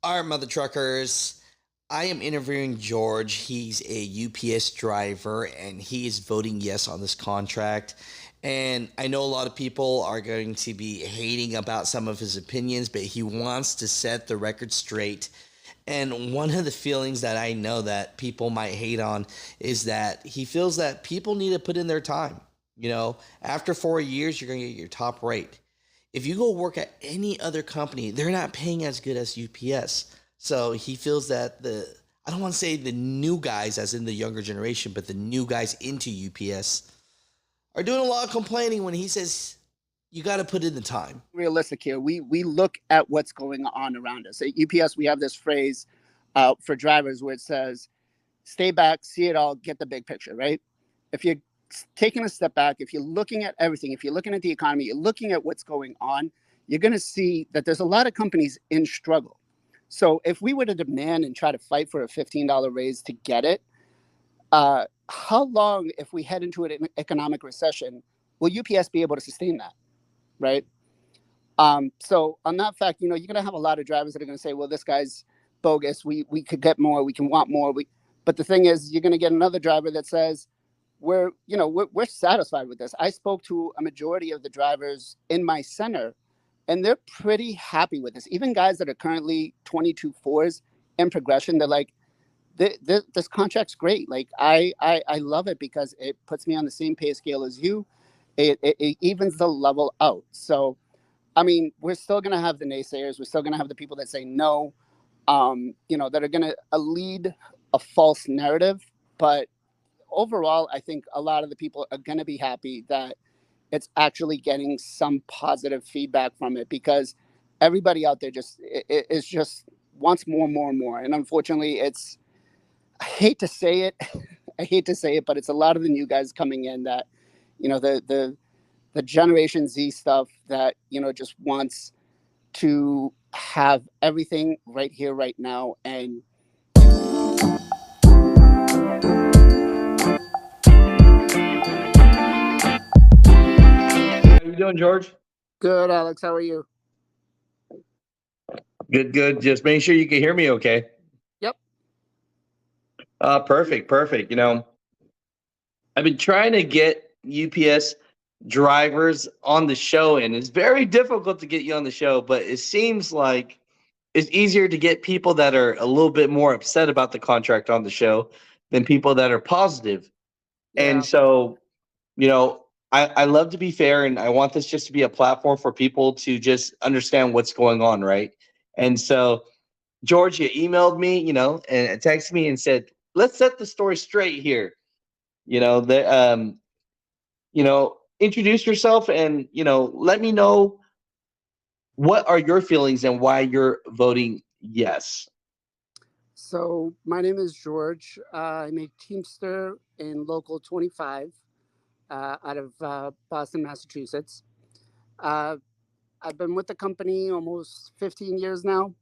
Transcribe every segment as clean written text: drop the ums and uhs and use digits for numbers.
All right, Mother Truckers. I am interviewing George. He's a UPS driver and he is voting yes on this contract. And I know a lot of people are going to be hating about some of his opinions, but he wants to set the record straight. And one of the feelings that I know that people might hate on is that he feels that people need to put in their time. After 4 years, you're going to get your top rate. If you go work at any other company, they're not paying as good as UPS. So he feels that I don't want to say the new guys, as in the younger generation, but the new guys into UPS are doing a lot of complaining when he says you got to put in the time. Realistic here. We look at what's going on around us. At UPS, we have this phrase for drivers where it says, stay back, see it all, get the big picture, right? If you're taking a step back, if you're looking at everything, if you're looking at the economy, you're looking at what's going on, you're going to see that there's a lot of companies in struggle. So if we were to demand and try to fight for a $15 raise to get it, how long, if we head into an economic recession, will UPS be able to sustain that, right? So on that fact, you're going to have a lot of drivers that are going to say, well, this guy's bogus. We could get more. We can want more. But the thing is, you're going to get another driver that says, we're satisfied with this. I spoke to a majority of the drivers in my center, and they're pretty happy with this. Even guys that are currently 22-4s in progression, they're like, this contract's great. Like, I love it because it puts me on the same pay scale as you. It evens the level out. So, I mean, we're still going to have the naysayers. We're still going to have the people that say no, that are going to lead a false narrative. But overall, I think a lot of the people are going to be happy that it's actually getting some positive feedback from it, because everybody out there just wants more and more and more. And unfortunately, I hate to say it, but it's a lot of the new guys coming in that, the Generation Z stuff that, just wants to have everything right here, right now. And How you doing, George? good, Alex. How are you? Good, good. Just making sure you can hear me okay. Yep. Perfect, perfect. I've been trying to get UPS drivers on the show, and it's very difficult to get you on the show, but it seems like it's easier to get people that are a little bit more upset about the contract on the show than people that are positive. Yeah. And so, I love to be fair, and I want this just to be a platform for people to just understand what's going on, right? And so, George, you emailed me, and texted me and said, let's set the story straight here. Introduce yourself and, let me know what are your feelings and why you're voting yes. So my name is George. I'm a Teamster in Local 25 out of Boston, Massachusetts. Uh, I've been with the company almost 15 years now.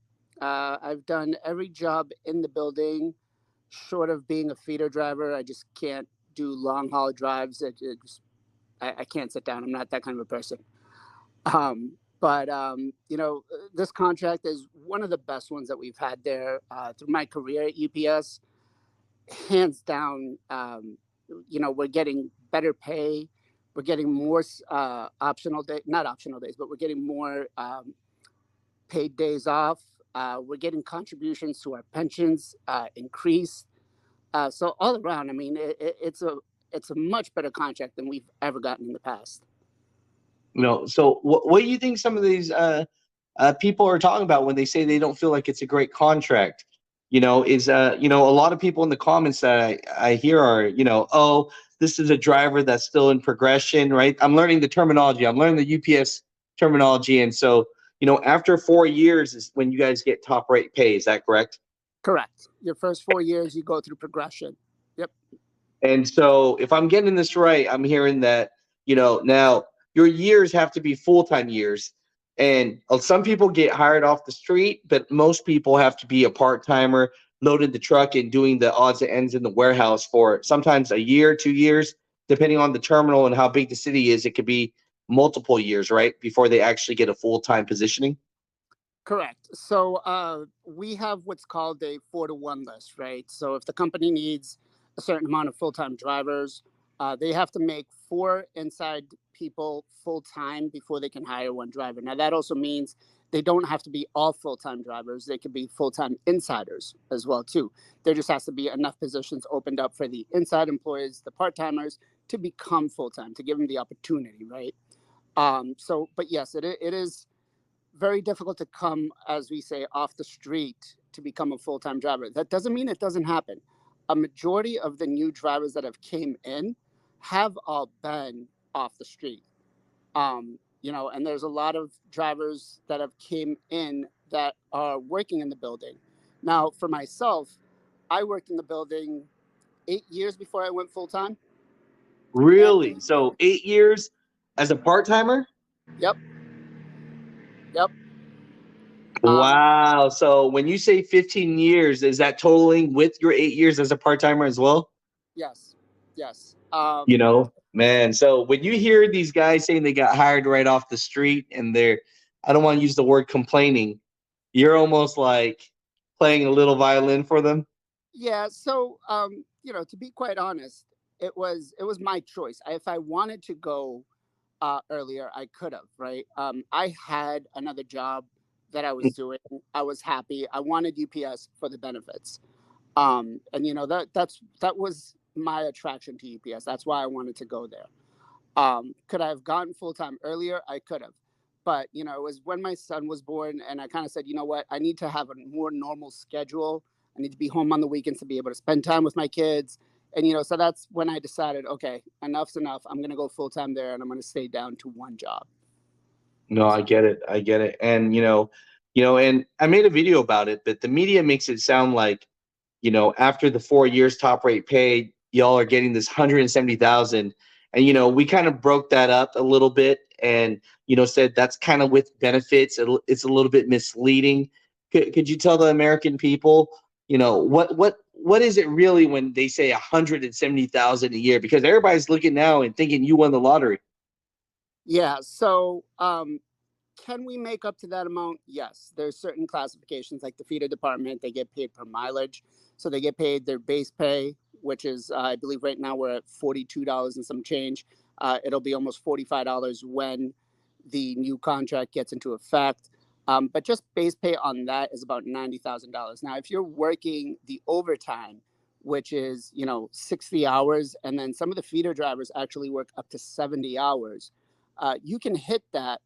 I've done every job in the building, short of being a feeder driver. I just can't do long haul drives. I can't sit down. I'm not that kind of a person. But this contract is one of the best ones that we've had there through my career at UPS. Hands down, we're getting better pay. We're getting more not optional days, but we're getting more paid days off. We're getting contributions to our pensions increased. So all around, I mean, it's a much better contract than we've ever gotten in the past. So what do you think some of these people are talking about when they say they don't feel like it's a great contract? A lot of people in the comments that I hear are, oh, this is a driver that's still in progression, right? I'm learning the terminology. I'm learning the UPS terminology. And so, after 4 years is when you guys get top rate pay. Is that correct? Correct. Your first 4 years, you go through progression. Yep. And so if I'm getting this right, I'm hearing that, now your years have to be full-time years. And some people get hired off the street, but most people have to be a part-timer, loading the truck and doing the odds and ends in the warehouse for sometimes a year, 2 years, depending on the terminal and how big the city is. It could be multiple years, right, before they actually get a full-time positioning. Correct. So we have what's called a 4-to-1 list, right? So if the company needs a certain amount of full time drivers, they have to make 4 inside people full time before they can hire one driver. Now, that also means they don't have to be all full time drivers. They could be full time insiders as well, too. There just has to be enough positions opened up for the inside employees, the part timers, to become full time, to give them the opportunity, right? But yes, it is very difficult to come, as we say, off the street to become a full-time driver. That doesn't mean it doesn't happen. A majority of the new drivers that have came in have all been off the street. And there's a lot of drivers that have came in that are working in the building. Now, for myself, I worked in the building 8 years before I went full time. And Really? So 8 years as a part timer? yep, yep. Um, Wow. So when you say 15 years, is that totaling with your 8 years as a part timer as well? yes, yes. Man. So when you hear these guys saying they got hired right off the street and I don't want to use the word complaining, you're almost like playing a little violin for them. Yeah, so to be quite honest, it was my choice. If I wanted to go earlier, I could have, right? I had another job that I was doing. I was happy. I wanted UPS for the benefits. And that was my attraction to UPS. That's why I wanted to go there. Could I have gotten full time earlier? I could have. But, it was when my son was born, and I kind of said, you know what? I need to have a more normal schedule. I need to be home on the weekends to be able to spend time with my kids. And, so that's when I decided, okay, enough's enough. I'm going to go full time there and I'm going to stay down to one job. No, I get it. I get it. And and I made a video about it, but the media makes it sound like, after the 4 years top rate paid, y'all are getting this 170,000. And we kind of broke that up a little bit and said that's kind of with benefits. It's a little bit misleading. Could you tell the American people, what is it really when they say 170,000 a year? Because everybody's looking now and thinking you won the lottery. Yeah. So, can we make up to that amount? Yes. There's certain classifications, like the feeder department, they get paid per mileage. So they get paid their base pay, which is, I believe right now we're at $42 and some change. It'll be almost $45 when the new contract gets into effect. But just base pay on that is about $90,000. Now, if you're working the overtime, which is, 60 hours, and then some of the feeder drivers actually work up to 70 hours, you can hit that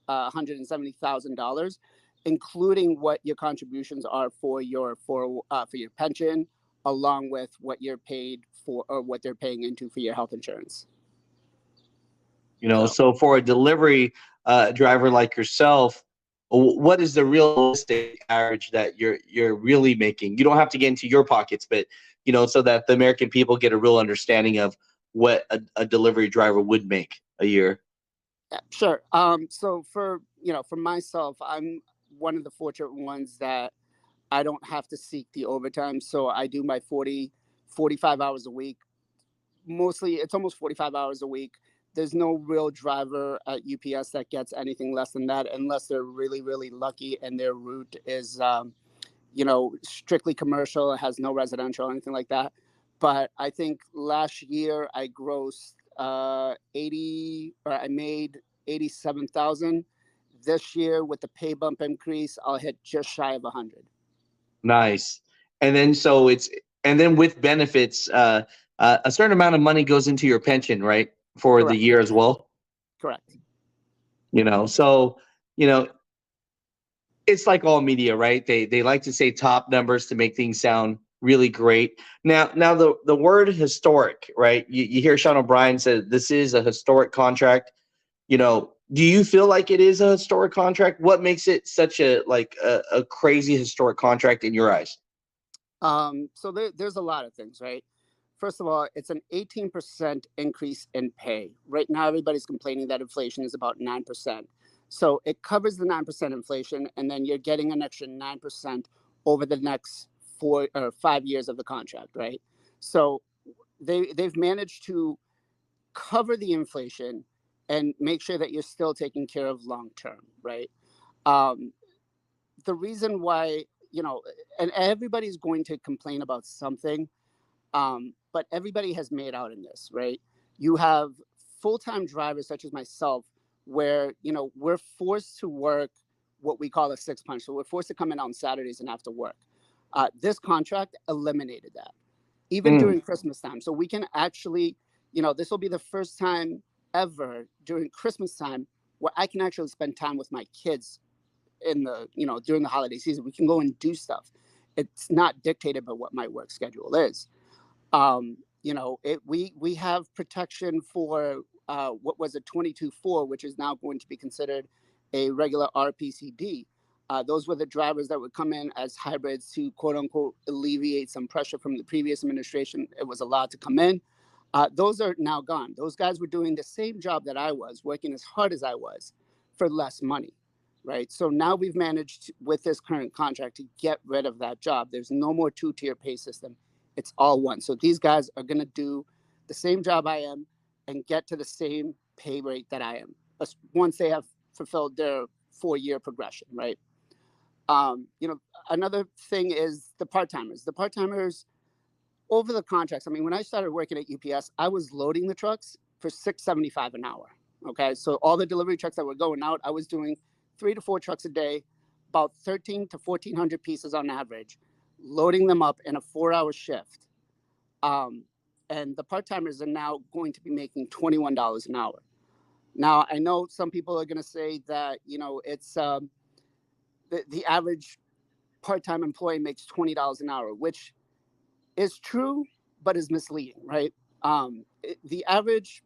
$170,000, including what your contributions are for your pension, along with what you're paid for or what they're paying into for your health insurance. So So for a delivery driver like yourself, what is the realistic average that you're really making? You don't have to get into your pockets, but so that the American people get a real understanding of what a delivery driver would make a year. yeah, sure. So for myself, I'm one of the fortunate ones that I don't have to seek the overtime. So I do my 45 hours a week. Mostly it's almost 45 hours a week. There's no real driver at UPS that gets anything less than that unless they're really, really lucky and their route is, strictly commercial. It has no residential or anything like that. But I think last year I grossed 80, or I made 87,000. This year with the pay bump increase, I'll hit just shy of 100. Nice. And then with benefits, a certain amount of money goes into your pension, right, for the Correct. year as well. Correct. So you know it's like all media, right? They like to say top numbers to make things sound really great. Now the word historic, right? You hear Sean O'Brien say this is a historic contract. Do you feel like it is a historic contract? What makes it such a crazy historic contract in your eyes? There's a lot of things, right? First of all, it's an 18% increase in pay. Right now, everybody's complaining that inflation is about 9%. So it covers the 9% inflation, and then you're getting an extra 9% over the next 4 or 5 years of the contract, right? So they've managed to cover the inflation and make sure that you're still taken care of long term, right? Um, the reason why, and everybody's going to complain about something, but everybody has made out in this, right? You have full-time drivers such as myself, where we're forced to work what we call a six punch. So we're forced to come in on Saturdays and have to work. This contract eliminated that, even Mm. during Christmas time. So we can actually, this will be the first time ever during Christmas time where I can actually spend time with my kids in the, during the holiday season. We can go and do stuff. It's not dictated by what my work schedule is. We have protection for what was a 22.4, which is now going to be considered a regular RPCD. Those were the drivers that would come in as hybrids to quote unquote alleviate some pressure from the previous administration. It was allowed to come in. Those are now gone. Those guys were doing the same job that I was, working as hard as I was for less money, right? So now we've managed with this current contract to get rid of that job. There's no more two-tier pay system. It's all one. So these guys are going to do the same job I am and get to the same pay rate that I am once they have fulfilled their 4-year progression, right? Another thing is the part-timers. The part-timers over the contracts. I mean, when I started working at UPS, I was loading the trucks for $6.75 an hour. Okay, so all the delivery trucks that were going out, I was doing 3 to 4 trucks a day, about 13 to 1,400 pieces on average, loading them up in a 4-hour shift. And the part-timers are now going to be making $21 an hour. Now, I know some people are going to say that, it's the average part-time employee makes $20 an hour, which is true, but is misleading, right? The average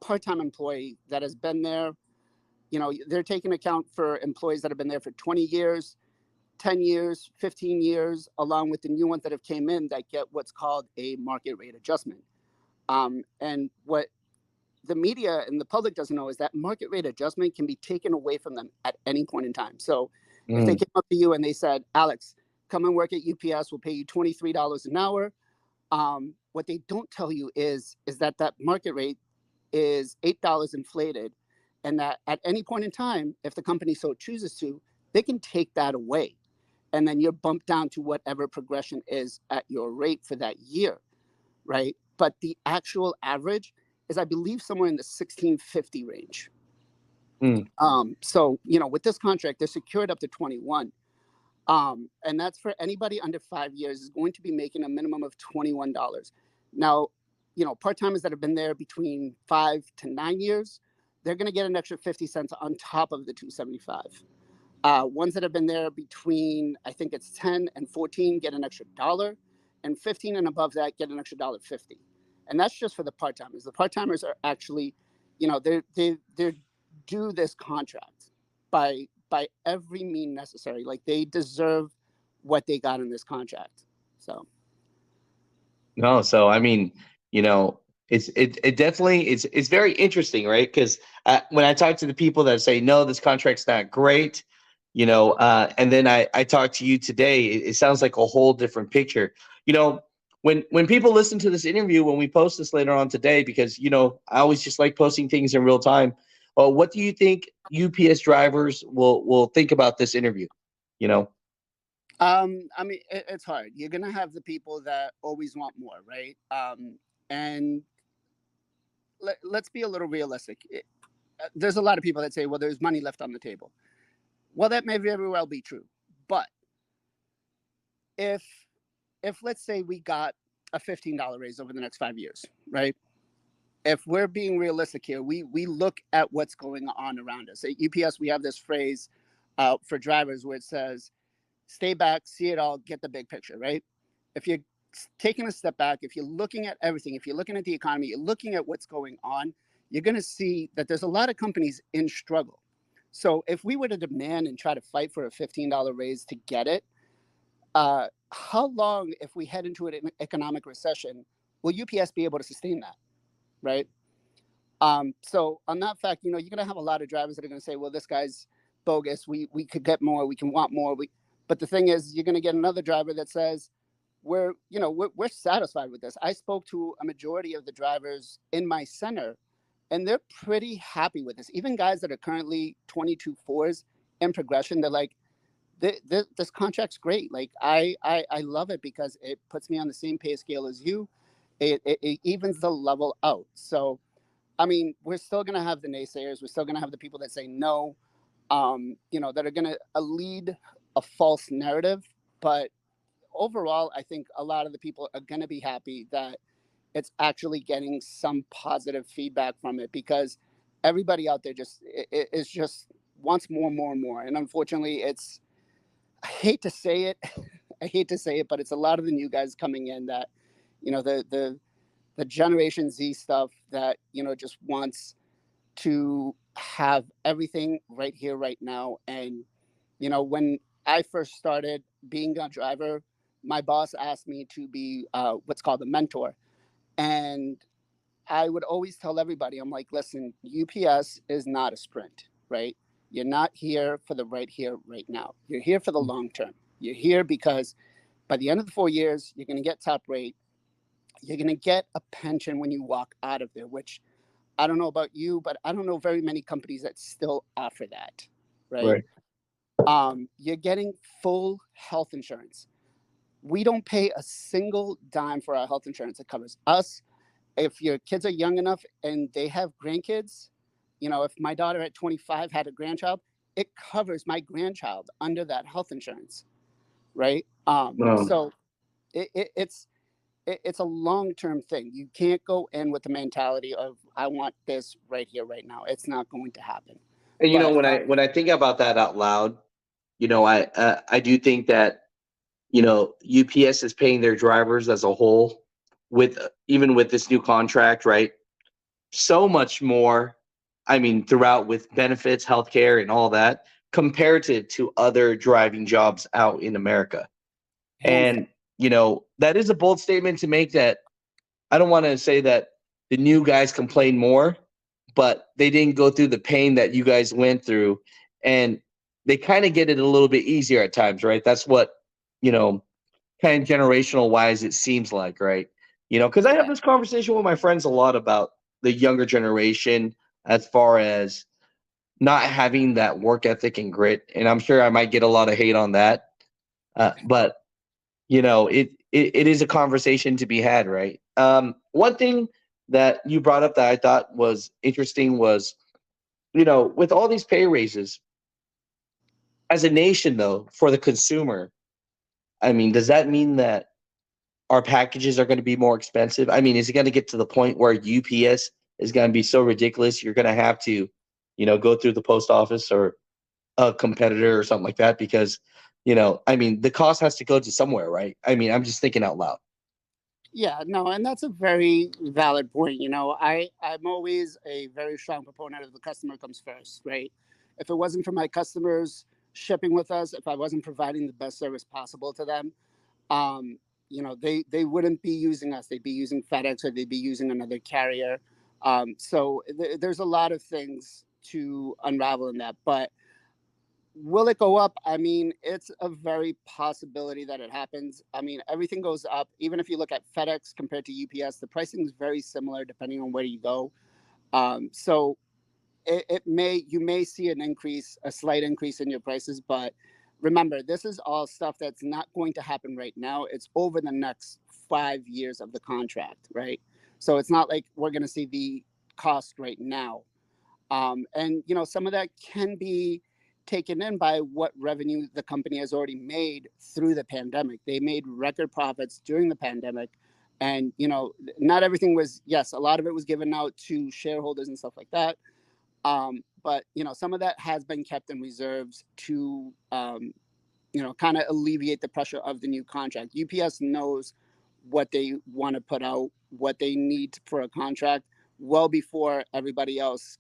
part-time employee that has been there, they're taking account for employees that have been there for 20 years, 10 years, 15 years, along with the new ones that have came in that get what's called a market rate adjustment. And what the media and the public doesn't know is that market rate adjustment can be taken away from them at any point in time. So if they Mm. came up to you and they said, Alex, come and work at UPS, we'll pay you $23 an hour. What they don't tell you is that market rate is $8 inflated, and that at any point in time, if the company so chooses to, they can take that away, and then you're bumped down to whatever progression is at your rate for that year, right? But the actual average is, I believe, somewhere in the 1650 range. Mm. So with this contract, they're secured up to 21. And that's for anybody under 5 years is going to be making a minimum of $21. Now, part-timers that have been there between 5 to 9 years, they're going to get an extra 50 cents on top of the 275. Ones that have been there between, I think it's 10 and 14, get an extra dollar, and 15 and above that get an extra $1.50. And that's just for the part-timers. The part-timers are actually, they're due this contract by every mean necessary. Like, they deserve what they got in this contract. So No, so I mean, you know, it definitely it's very interesting, right? Because when I talk to the people that say no, this contract's not great, and then I talk to you today, it sounds like a whole different picture. You know, when people listen to this interview, when we post this later on today, because I always just like posting things in real time. Well, what do you think UPS drivers will think about this interview? You know. I mean, it's hard. You're gonna have the people that always want more, right? And let's be a little realistic. There's a lot of people that say, well, there's money left on the table. Well, that may very well be true. But if let's say we got a $15 raise over the next 5 years, right? If we're being realistic here, we look at what's going on around us. At UPS, we have this phrase for drivers where it says, stay back, see it all, get the big picture, right? If you're taking a step back, if you're looking at everything, if you're looking at the economy, you're looking at what's going on, you're going to see that there's a lot of companies in struggle. So if we were to demand and try to fight for a $15 raise to get it, how long, if we head into an economic recession, will UPS be able to sustain that, right? So on that fact, you're going to have a lot of drivers that are going to say, well, this guy's bogus. We could get more. We can want more. But the thing is, you're going to get another driver that says, we're satisfied with this. I spoke to a majority of the drivers in my center, and they're pretty happy with this. Even guys that are currently 22.4s in progression, they're like, this contract's great. Like I love it because it puts me on the same pay scale as you. It evens the level out. So I mean, we're still gonna have the naysayers. We're still gonna have the people that say no, that are gonna lead a false narrative. But overall, I think a lot of the people are gonna be happy that it's actually getting some positive feedback from it, because everybody out there just is just wants more, more, and more. And unfortunately, it's I hate to say it, I hate to say it, but it's a lot of the new guys coming in that, the Generation Z stuff that just wants to have everything right here, right now. And when I first started being a driver, my boss asked me to be what's called a mentor, and I would always tell everybody, I'm like, listen, UPS is not a sprint, right? You're not here for the right here, right now. You're here for the long term. You're here because by the end of the 4 years, you're going to get top rate. You're going to get a pension when you walk out of there, which I don't know about you, but I don't know very many companies that still offer that, right? Right. You're getting full health insurance. We don't pay a single dime for our health insurance. It covers us. If your kids are young enough and they have grandkids, if my daughter at 25 had a grandchild, it covers my grandchild under that health insurance, right? Um, So it, it, it's it's a long term thing. You can't go in with the mentality of I want this right here, right now. It's not going to happen. and But when I think about that out loud, I do think that UPS is paying their drivers as a whole with even with this new contract, right? So much more. I mean, throughout with benefits, healthcare, and all that, comparative to other driving jobs out in America. hands down, And that is a bold statement to make. That I don't want to say that the new guys complain more, but they didn't go through the pain that you guys went through, and they kind of get it a little bit easier at times, right? That's what you know kind of generational wise it seems like, right? Because I have yeah, this conversation with my friends a lot about the younger generation as far as not having that work ethic and grit, and I'm sure I might get a lot of hate on that, but it is a conversation to be had, right? One thing that you brought up that I thought was interesting was with all these pay raises as a nation, though, for the consumer, I mean, does that mean that our packages are going to be more expensive? I mean, is it going to get to the point where UPS is going to be so ridiculous you're going to have to, go through the post office or a competitor or something like that? Because, I mean, the cost has to go to somewhere, right? I mean, I'm just thinking out loud. yeah, no, and that's a very valid point. I'm always a very strong proponent of the customer comes first, right? If it wasn't for my customers shipping with us, if I wasn't providing the best service possible to them, they wouldn't be using us. They'd be using FedEx or they'd be using another carrier. So there's a lot of things to unravel in that. But will it go up? I mean, it's a very possibility that it happens. I mean, everything goes up. Even if you look at FedEx compared to UPS, the pricing is very similar depending on where you go. So you may see an increase, a slight increase in your prices, but remember, this is all stuff that's not going to happen right now. It's over the next 5 years of the contract, right? So it's not like we're going to see the cost right now. And some of that can be taken in by what revenue the company has already made through the pandemic. They made record profits during the pandemic. And not everything was, yes, a lot of it was given out to shareholders and stuff like that. But some of that has been kept in reserves to kind of alleviate the pressure of the new contract. UPS knows what they want to put out, what they need for a contract, well before everybody else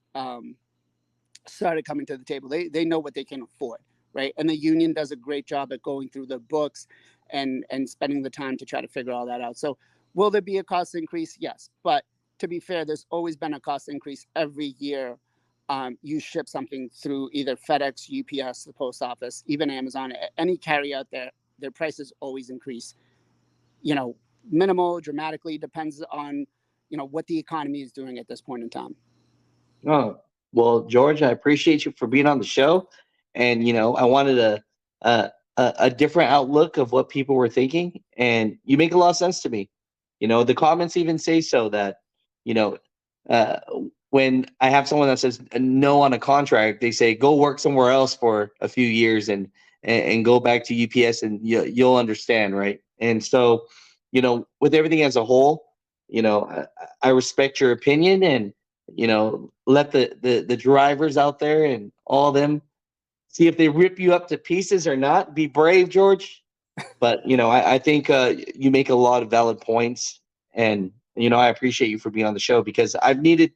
started coming to the table. They know what they can afford, right? And the union does a great job at going through the books and spending the time to try to figure all that out. So will there be a cost increase? Yes, but to be fair, there's always been a cost increase every year. You ship something through either FedEx, UPS, the post office, even Amazon, any carrier out there, their prices always increase. You know, minimal, dramatically, depends on what the economy is doing at this point in time. Oh, well, George, I appreciate you for being on the show. And, I wanted to uh, a different outlook of what people were thinking, and you make a lot of sense to me. The comments even say so that you know uh, when I have someone that says no on a contract, they say go work somewhere else for a few years and go back to UPS, and you'll understand, right? And so, with everything as a whole, I respect your opinion, and let the drivers out there and all them see if they rip you up to pieces or not. Be brave, George. But I think you make a lot of valid points, and I appreciate you for being on the show because I need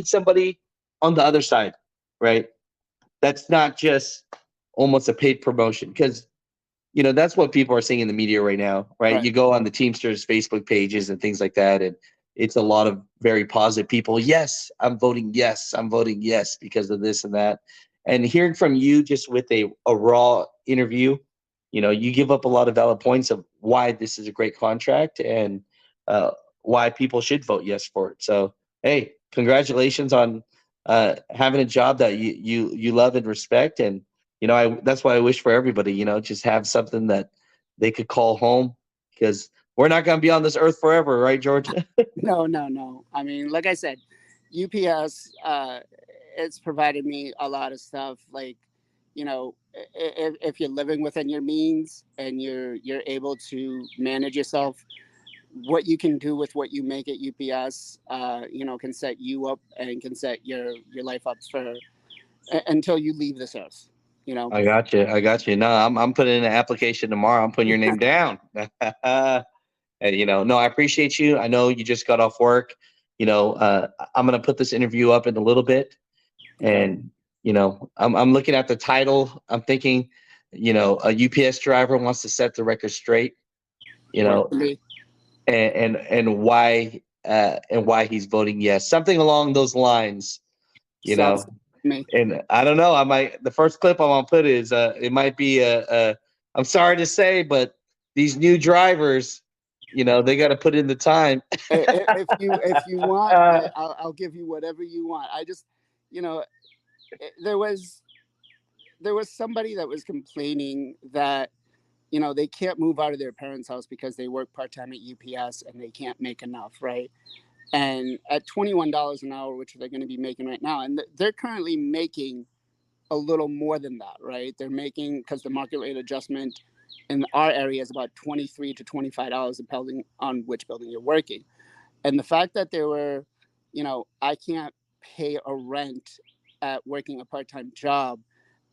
somebody on the other side, right? That's not just almost a paid promotion because that's what people are seeing in the media right now, right? Right. You go on the Teamsters Facebook pages and things like that, and it's a lot of very positive people. Yes, I'm voting yes. I'm voting yes because of this and that. And hearing from you just with a raw interview, you give up a lot of valid points of why this is a great contract and uh, why people should vote yes for it. So, hey, congratulations on having a job that you love and respect. And that's why I wish for everybody, just have something that they could call home because we're not going to be on this earth forever, right, George? No, no, no. I mean, like I said, UPS, it's provided me a lot of stuff. Like, if you're living within your means and you're able to manage yourself, what you can do with what you make at UPS, can set you up and can set your life up for until you leave this earth. You know. I got you. I got you. No, I'm putting in an application tomorrow. I'm putting your name down. And, no, I appreciate you. I know you just got off work. I'm going to put this interview up in a little bit. Okay. And, I'm looking at the title. I'm thinking, a UPS driver wants to set the record straight, you Work know, for me. and why he's voting yes. Something along those lines, you Sounds know. good to me. And I don't know. The first clip I'm gonna put is it might be I'm sorry to say, but these new drivers, they got to put in the time. If you want, uh, I'll give you whatever you want. I just, you know, there was somebody that was complaining that they can't move out of their parents' house because they work part-time at UPS and they can't make enough, right? And at $21 an hour, which they're going to be making right now, and they're currently making a little more than that, right? They're making, because the market rate adjustment in our area is about $23 to $25 depending on which building you're working. And the fact that they were, I can't pay a rent at working a part-time job,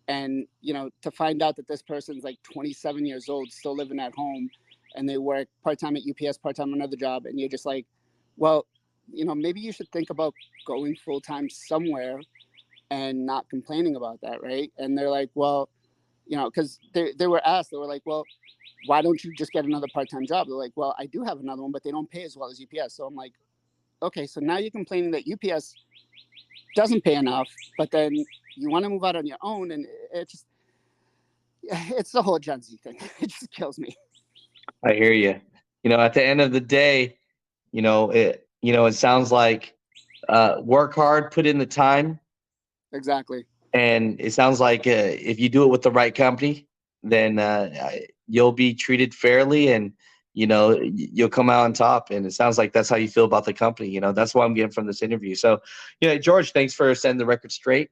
and to find out that this person's like 27 years old, still living at home, and they work part-time at UPS, part-time on another job, and you're just like, well, maybe you should think about going full-time somewhere and not complaining about that, right? And they're like, well, because they were asked, they were like, well, why don't you just get another part-time job? They're like, well, I do have another one, but they don't pay as well as UPS. So I'm like, okay, so now you're complaining that UPS doesn't pay enough, but then you want to move out on your own, and it's the whole Gen Z thing. It just kills me. I hear you. At the end of the day, it sounds like work hard, put in the time, Exactly. and it sounds like if you do it with the right company, then you'll be treated fairly, and you'll come out on top. And it sounds like that's how you feel about the company. That's what I'm getting from this interview. So, George, thanks for setting the record straight,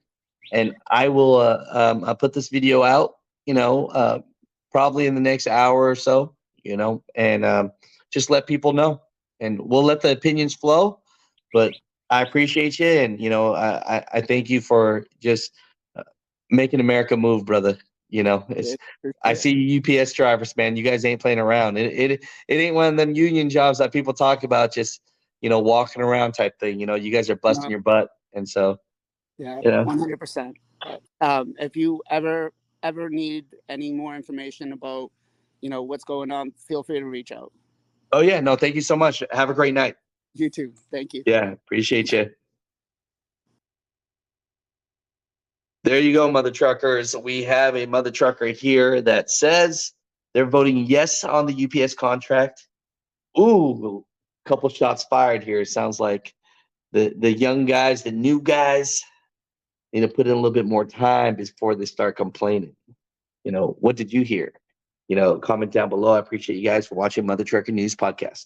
and I will I'll put this video out. Probably in the next hour or so. And just let people know, and we'll let the opinions flow. But I appreciate you, and I thank you for just making America move, brother. It's I see UPS drivers, man. You guys ain't playing around. It ain't one of them union jobs that people talk about, just walking around type thing. You guys are busting No, your butt, and so yeah, you know. 100%. If you ever need any more information about what's going on, feel free to reach out. Oh yeah, no, thank you so much. Have a great night. You too. Thank you. Yeah, appreciate you. There you go, mother truckers. We have a mother trucker here that says they're voting yes on the UPS contract. Ooh, couple shots fired here. Sounds like the young guys, the new guys, need to put in a little bit more time before they start complaining. What did you hear? Comment down below. I appreciate you guys for watching Mutha Trucker News podcast.